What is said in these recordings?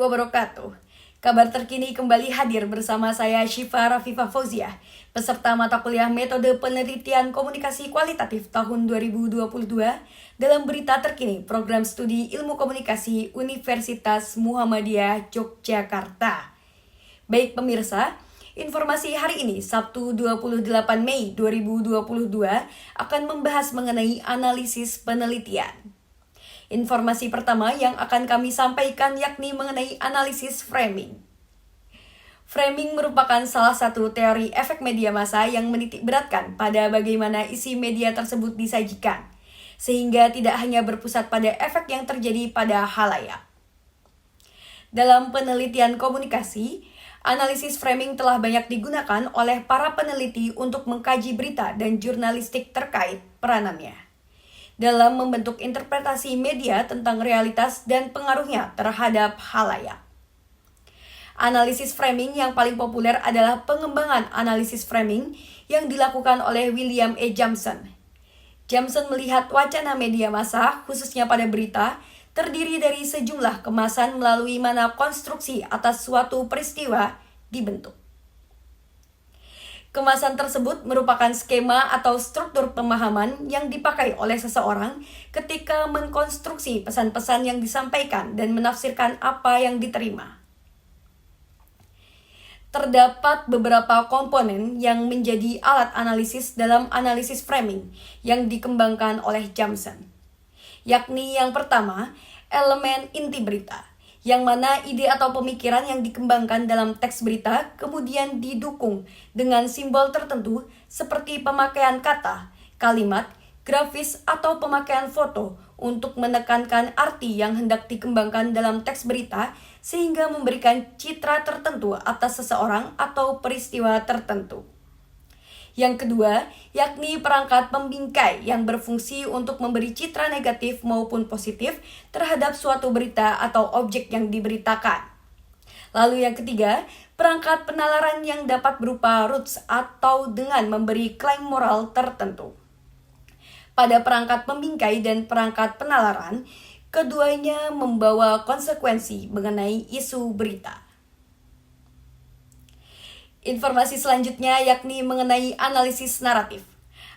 wabarakatuh. Kabar terkini kembali hadir bersama saya Syifa Rafifah Fauziah, peserta mata kuliah Metode Penelitian Komunikasi Kualitatif tahun 2022 dalam berita terkini Program Studi Ilmu Komunikasi Universitas Muhammadiyah Yogyakarta. Baik pemirsa, informasi hari ini Sabtu 28 Mei 2022 akan membahas mengenai analisis penelitian. Informasi pertama yang akan kami sampaikan yakni mengenai analisis framing. Framing merupakan salah satu teori efek media massa yang menitik beratkan pada bagaimana isi media tersebut disajikan, sehingga tidak hanya berpusat pada efek yang terjadi pada halayak. Dalam penelitian komunikasi, analisis framing telah banyak digunakan oleh para peneliti untuk mengkaji berita dan jurnalistik terkait peranannya dalam membentuk interpretasi media tentang realitas dan pengaruhnya terhadap halayak. Analisis framing yang paling populer adalah pengembangan analisis framing yang dilakukan oleh William E. Jameson. Jameson melihat wacana media massa, khususnya pada berita, terdiri dari sejumlah kemasan melalui mana konstruksi atas suatu peristiwa dibentuk. Kemasan tersebut merupakan skema atau struktur pemahaman yang dipakai oleh seseorang ketika mengkonstruksi pesan-pesan yang disampaikan dan menafsirkan apa yang diterima. Terdapat beberapa komponen yang menjadi alat analisis dalam analisis framing yang dikembangkan oleh Jameson, yakni yang pertama, elemen inti berita, yang mana ide atau pemikiran yang dikembangkan dalam teks berita kemudian didukung dengan simbol tertentu seperti pemakaian kata, kalimat, grafis, atau pemakaian foto untuk menekankan arti yang hendak dikembangkan dalam teks berita sehingga memberikan citra tertentu atas seseorang atau peristiwa tertentu. Yang kedua, yakni perangkat pembingkai yang berfungsi untuk memberi citra negatif maupun positif terhadap suatu berita atau objek yang diberitakan. Lalu yang ketiga, perangkat penalaran yang dapat berupa roots atau dengan memberi klaim moral tertentu. Pada perangkat pembingkai dan perangkat penalaran, keduanya membawa konsekuensi mengenai isu berita. Informasi selanjutnya yakni mengenai analisis naratif.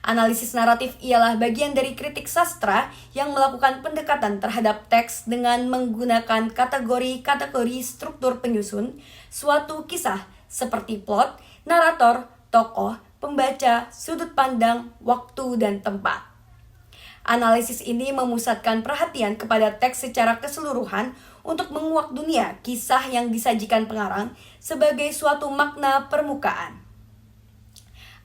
Analisis naratif ialah bagian dari kritik sastra yang melakukan pendekatan terhadap teks dengan menggunakan kategori-kategori struktur penyusun suatu kisah seperti plot, narator, tokoh, pembaca, sudut pandang, waktu, dan tempat. Analisis ini memusatkan perhatian kepada teks secara keseluruhan untuk menguak dunia kisah yang disajikan pengarang sebagai suatu makna permukaan.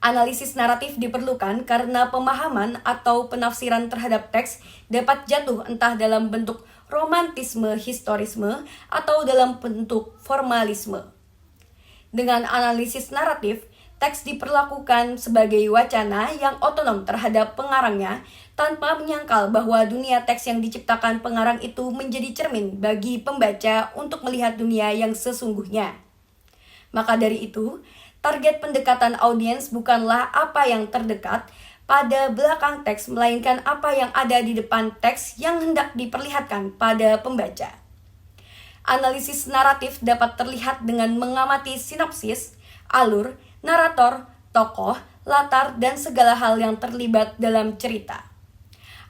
Analisis naratif diperlukan karena pemahaman atau penafsiran terhadap teks dapat jatuh entah dalam bentuk romantisme historisme atau dalam bentuk formalisme. Dengan analisis naratif, teks diperlakukan sebagai wacana yang otonom terhadap pengarangnya tanpa menyangkal bahwa dunia teks yang diciptakan pengarang itu menjadi cermin bagi pembaca untuk melihat dunia yang sesungguhnya. Maka dari itu, target pendekatan audiens bukanlah apa yang terdekat pada belakang teks, melainkan apa yang ada di depan teks yang hendak diperlihatkan pada pembaca. Analisis naratif dapat terlihat dengan mengamati sinopsis, alur, narator, tokoh, latar, dan segala hal yang terlibat dalam cerita.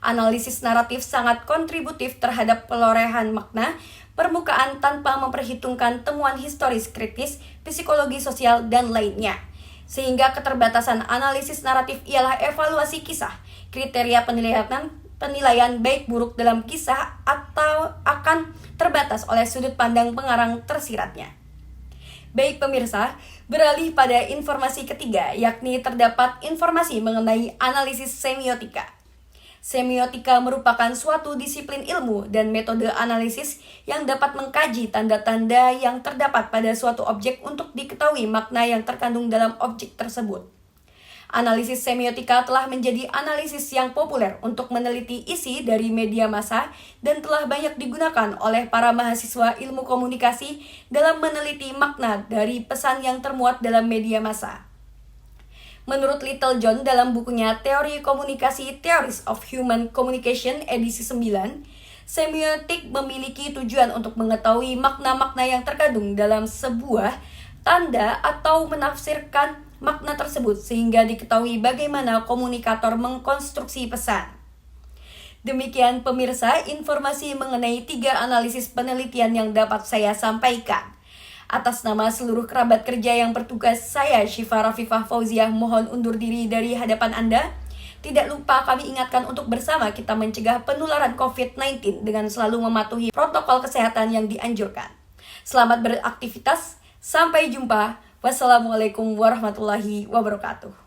Analisis naratif sangat kontributif terhadap perolehan makna permukaan tanpa memperhitungkan temuan historis kritis, psikologi sosial, dan lainnya. Sehingga keterbatasan analisis naratif ialah evaluasi kisah, kriteria penilaian baik buruk dalam kisah atau akan terbatas oleh sudut pandang pengarang tersiratnya. Baik pemirsa, beralih pada informasi ketiga, yakni terdapat informasi mengenai analisis semiotika. Semiotika merupakan suatu disiplin ilmu dan metode analisis yang dapat mengkaji tanda-tanda yang terdapat pada suatu objek untuk diketahui makna yang terkandung dalam objek tersebut. Analisis semiotika telah menjadi analisis yang populer untuk meneliti isi dari media massa dan telah banyak digunakan oleh para mahasiswa ilmu komunikasi dalam meneliti makna dari pesan yang termuat dalam media massa. Menurut Littlejohn dalam bukunya Teori Komunikasi Theories of Human Communication edisi 9, Semiotik memiliki tujuan untuk mengetahui makna-makna yang terkandung dalam sebuah tanda atau menafsirkan makna tersebut sehingga diketahui bagaimana komunikator mengkonstruksi pesan. Demikian pemirsa, informasi mengenai 3 analisis penelitian yang dapat saya sampaikan. Atas nama seluruh kerabat kerja yang bertugas, saya Syifa Rafifah Fauziah mohon undur diri dari hadapan Anda. Tidak lupa kami ingatkan untuk bersama kita mencegah penularan COVID-19 dengan selalu mematuhi protokol kesehatan yang dianjurkan. Selamat beraktivitas, sampai jumpa. Wassalamualaikum warahmatullahi wabarakatuh.